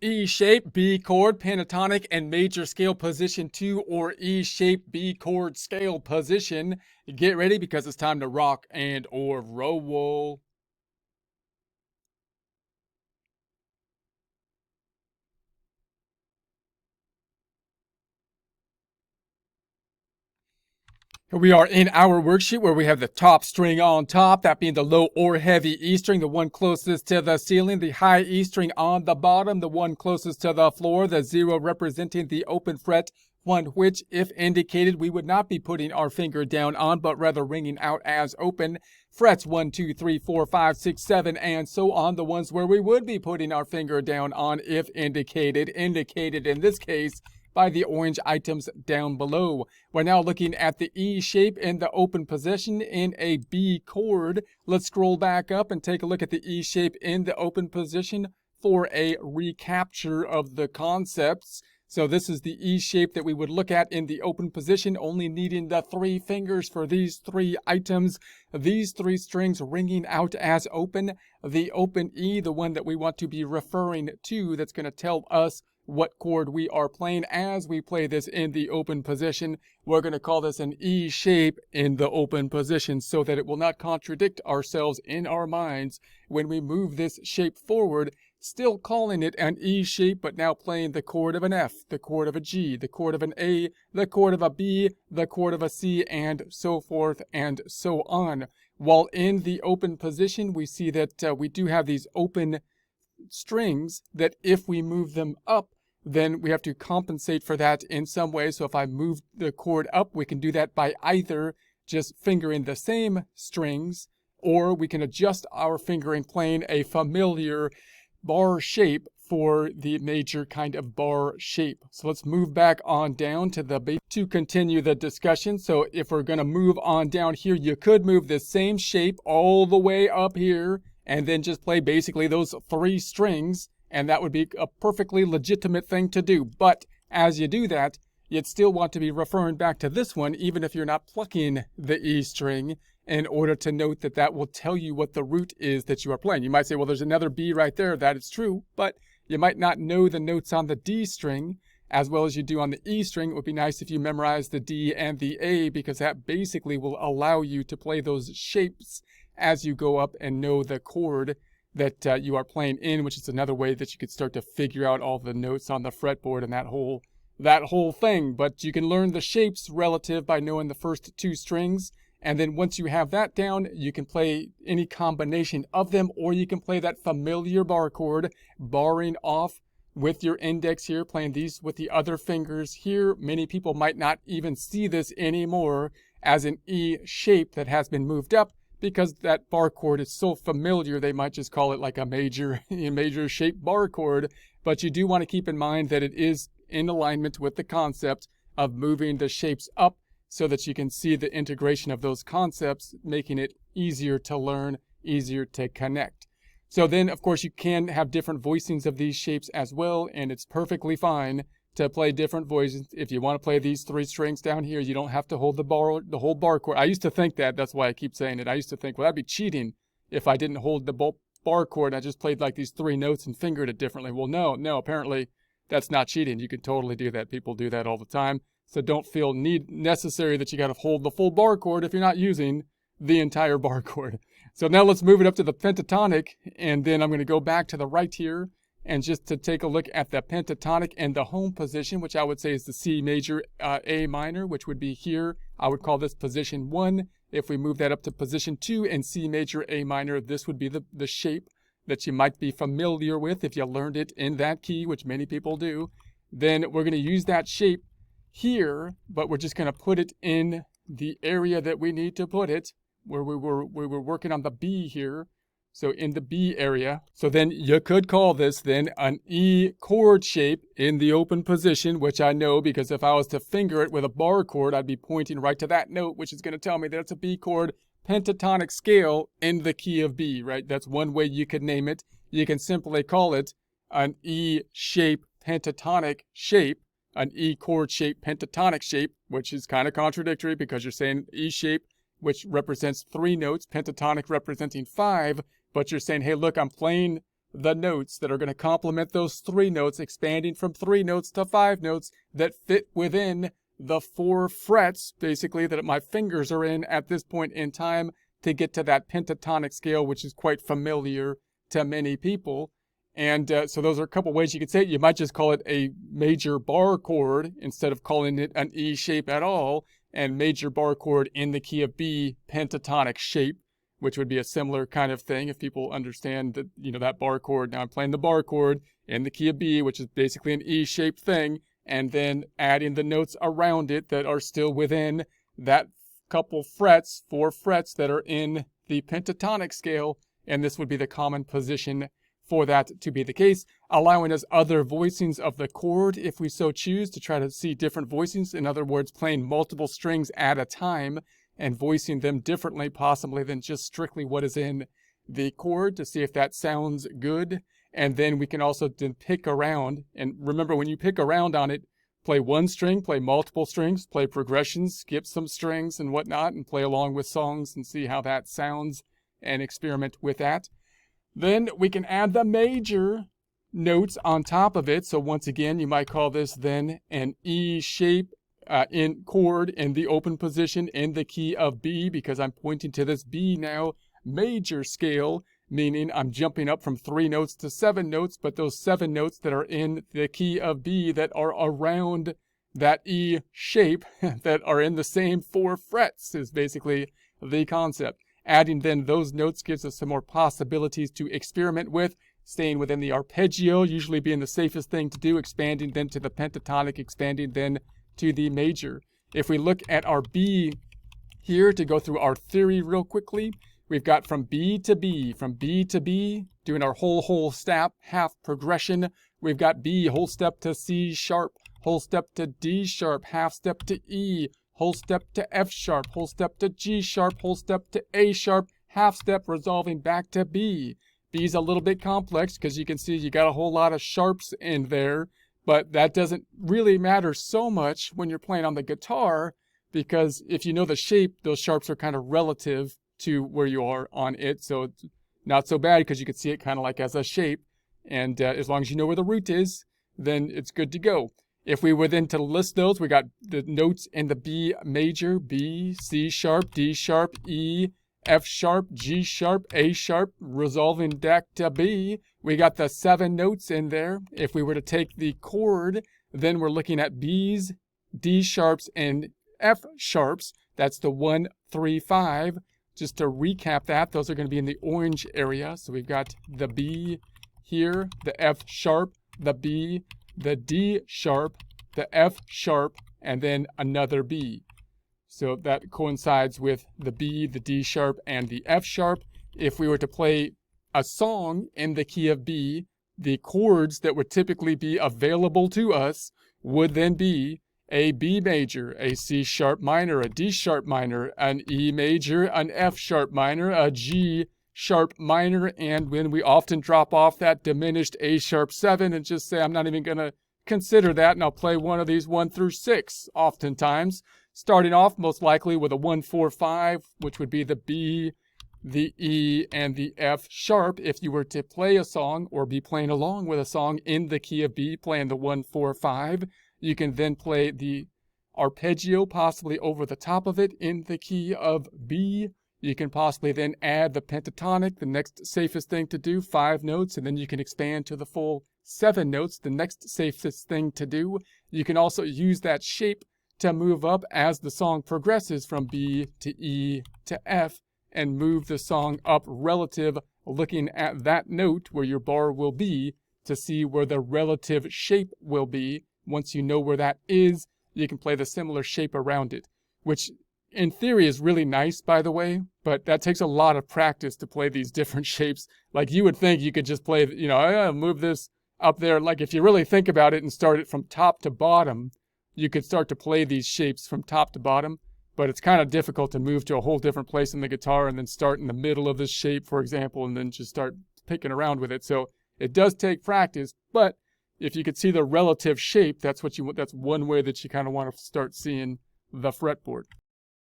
E shape, B chord, pentatonic, and major scale position 2 or E shape, B chord scale position. Get ready because it's time to rock and or roll. Here we are in our worksheet where we have the top string on top, that being the low or heavy E string, the one closest to the ceiling, the high E string on the bottom, the one closest to the floor, the 0 representing the open fret, one which, if indicated, we would not be putting our finger down on, but rather ringing out as open. Frets 1, 2, 3, 4, 5, 6, 7, and so on, the ones where we would be putting our finger down on if indicated. Indicated in this case by the orange items down below. We're now looking at the E shape in the open position in a B chord. Let's scroll back up and take a look at the E shape in the open position for a recapture of the concepts. So this is the E shape that we would look at in the open position, only needing the 3 fingers for these 3 items. These 3 strings ringing out as open. The open E, the one that we want to be referring to, that's going to tell us what chord we are playing as we play this in the open position. We're going to call this an E shape in the open position so that it will not contradict ourselves in our minds when we move this shape forward, still calling it an E shape, but now playing the chord of an F, the chord of a G, the chord of an A, the chord of a B, the chord of a C, and so forth and so on. While in the open position, we see that we do have these open strings that if we move them up, then we have to compensate for that in some way. So if I move the chord up, we can do that by either just fingering the same strings, or we can adjust our fingering playing a familiar bar shape for the major kind of bar shape. So let's move back on down to the base to continue the discussion. So if we're going to move on down here, you could move the same shape all the way up here and then just play basically those 3 strings, and that would be a perfectly legitimate thing to do. But as you do that, you'd still want to be referring back to this one, even if you're not plucking the E string, in order to note that that will tell you what the root is that you are playing. You might say, well, there's another B right there. That is true, but you might not know the notes on the D string as well as you do on the E string. It would be nice if you memorize the D and the A, because that basically will allow you to play those shapes as you go up and know the chord that you are playing in, which is another way that you could start to figure out all the notes on the fretboard and that whole thing. But you can learn the shapes relative by knowing the first 2 strings, and then once you have that down, you can play any combination of them, or you can play that familiar bar chord, barring off with your index here, playing these with the other fingers here. Many people might not even see this anymore as an E shape that has been moved up, because that bar chord is so familiar, they might just call it like a major shape bar chord. But you do want to keep in mind that it is in alignment with the concept of moving the shapes up so that you can see the integration of those concepts, making it easier to learn, easier to connect. So then, of course, you can have different voicings of these shapes as well, and it's perfectly fine to play different voices. If you want to play these 3 strings down here, you don't have to hold the whole bar chord. I used to think that. That's why I keep saying it. I used to think, well, that'd be cheating if I didn't hold the bar chord. I just played like these 3 notes and fingered it differently. Well, no, apparently that's not cheating. You can totally do that. People do that all the time. So don't feel necessary that you got to hold the full bar chord if you're not using the entire bar chord. So now let's move it up to the pentatonic, and then I'm going to go back to the right here and just to take a look at the pentatonic and the home position, which I would say is the C major A minor, which would be here. I would call this position 1. If we move that up to position 2 and C major A minor, this would be the shape that you might be familiar with if you learned it in that key, which many people do. Then we're going to use that shape here, but we're just going to put it in the area that we need to put it, where we were working on the B here. So in the B area. So then you could call this then an E chord shape in the open position, which I know because if I was to finger it with a bar chord, I'd be pointing right to that note, which is going to tell me that it's a B chord pentatonic scale in the key of B, right? That's one way you could name it. You can simply call it an E shape pentatonic shape, an E chord shape pentatonic shape, which is kind of contradictory because you're saying E shape, which represents 3 notes, pentatonic representing 5, but you're saying, hey, look, I'm playing the notes that are going to complement those 3 notes, expanding from 3 notes to 5 notes that fit within the 4 frets, basically, that my fingers are in at this point in time to get to that pentatonic scale, which is quite familiar to many people. And so those are a couple ways you could say it. You might just call it a major bar chord instead of calling it an E shape at all, and major bar chord in the key of B pentatonic shape, which would be a similar kind of thing if people understand that, that bar chord. Now I'm playing the bar chord in the key of B, which is basically an E-shaped thing, and then adding the notes around it that are still within that couple frets, 4 frets that are in the pentatonic scale, and this would be the common position for that to be the case, allowing us other voicings of the chord if we so choose to try to see different voicings. In other words, playing multiple strings at a time and voicing them differently possibly than just strictly what is in the chord to see if that sounds good. And then we can also then pick around, and remember when you pick around on it, play one string, play multiple strings, play progressions, skip some strings and whatnot, and play along with songs and see how that sounds and experiment with that. Then we can add the major notes on top of it. So once again, you might call this then an E shape in chord in the open position in the key of B, because I'm pointing to this B now major scale, meaning I'm jumping up from 3 notes to 7 notes, but those 7 notes that are in the key of B that are around that E shape that are in the same 4 frets is basically the concept. Adding then those notes gives us some more possibilities to experiment with, staying within the arpeggio, usually being the safest thing to do, expanding then to the pentatonic, expanding then to the major. If we look at our B here to go through our theory real quickly, we've got from B to B, doing our whole step, half progression. We've got B, whole step to C sharp, whole step to D sharp, half step to E, whole step to F sharp, whole step to G sharp, whole step to A sharp, half step resolving back to B. B's a little bit complex because you can see you got a whole lot of sharps in there, but that doesn't really matter so much when you're playing on the guitar, because if you know the shape, those sharps are kind of relative to where you are on it, so it's not so bad because you can see it kind of like as a shape, and as long as you know where the root is, then it's good to go. If we were then to list those, we got the notes in the B major, B, C sharp, D sharp, E, F sharp, G sharp, A sharp, resolving back to B. We got the 7 notes in there. If we were to take the chord, then we're looking at B's, D sharps, and F sharps. That's the 1, 3, 5. Just to recap that, those are going to be in the orange area. So we've got the B here, the F sharp, the B, the D sharp, the F sharp, and then another B. So that coincides with the B, the D sharp, and the F sharp. If we were to play a song in the key of B, the chords that would typically be available to us would then be a B major, a C sharp minor, a D sharp minor, an E major, an F sharp minor, a G sharp minor, and when we often drop off that diminished A sharp 7 and just say I'm not even going to consider that, and I'll play one of these 1 through 6 oftentimes, starting off most likely with a 1, 4, 5, which would be the B, the E, and the F sharp. If you were to play a song or be playing along with a song in the key of B, playing the 1, 4, 5, you can then play the arpeggio possibly over the top of it in the key of B. You can possibly then add the pentatonic, the next safest thing to do, 5 notes, and then you can expand to the full 7 notes, the next safest thing to do. You can also use that shape to move up as the song progresses from B to E to F, and move the song up relative, looking at that note where your bar will be to see where the relative shape will be. Once you know where that is, you can play the similar shape around it, which in theory is really nice, by the way, but that takes a lot of practice to play these different shapes. Like you would think you could just play, move this up there. Like if you really think about it and start it from top to bottom, you could start to play these shapes from top to bottom, but it's kind of difficult to move to a whole different place in the guitar and then start in the middle of this shape, for example, and then just start picking around with it. So it does take practice, but if you could see the relative shape, that's one way that you kind of want to start seeing the fretboard.